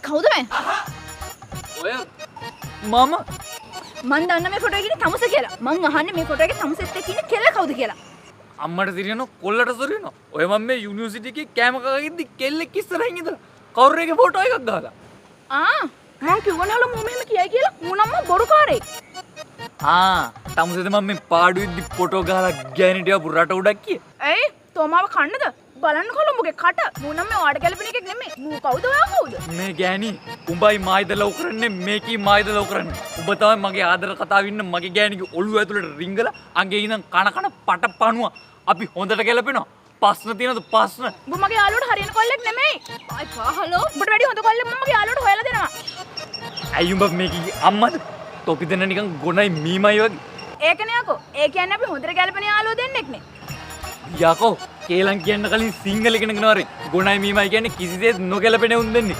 කවුද මේ? ඔය මම මං දන්න මේ ෆොටෝ එකේ තමුස කියලා. මං අහන්නේ මේ ෆොටෝ එකේ තමුසෙත් එක්ක ඉන්න කෙල්ල කවුද කියලා. අම්මට සිරියන කොල්ලට සොරියන. ඔය මම මේ යුනිවර්සිටි එකේ කෑම කගින්දි කෙල්ලෙක් ඉස්සරහින් ඉඳලා කවුරුරේගේ ෆොටෝ එකක් ගහලා. මං කිව්වනවලු මම මෙහෙම කියයි කියලා. මූනම්ම බොරුකාරයෙක්. තමුසෙද මම මේ පාඩුවෙද්දි ෆොටෝ ගහලා ගෑනිට යපු රට උඩක් කිය. ඇයි? තෝමාව කන්නද? බලන්න කොළඹගේ කට. මූනම් මේ වාඩ ගැලපෙන එකක් නෙමෙයි. මූ කවුද ඔයා කවුද? මේ ගෑණි උඹයි මායිද ලව් කරන්නේ මේකී මායිද ලව් කරන්නේ. උඹ තමයි මගේ ආදර කතාව ඉන්න මගේ ගෑණිගේ ඔළුව ඇතුළට රිංගලා අංගේ ඉඳන් කන පටපණුවා. අපි හොඳට ගැලපෙනවා. ප්‍රශ්න තියෙනවද ප්‍රශ්න? උඹ මගේ යාළුවට හරියන කොල්ලෙක් නෙමෙයි. අයිපා හලෝ. උඹට වැඩි හොඳ කොල්ලෙක් මම මගේ යාළුවට හොයලා දෙනවා. ඇයි උඹ මේකී අම්මද? තොපි දෙන්න නිකන් ගොනයි මීමයි වගේ. ඒකනේ යකෝ. ඒ කියන්නේ අපි හොඳට ගැලපෙන යාළුවෝ දෙන්නෙක් නේ. යකෝ කේලම් කියන්න කලින් සිංහල ඉගෙන ගන්න වරේ. ගොනයි මීමයි කියන්නේ කිසිසේත් නොගැලපෙන උන් දෙන්නේ.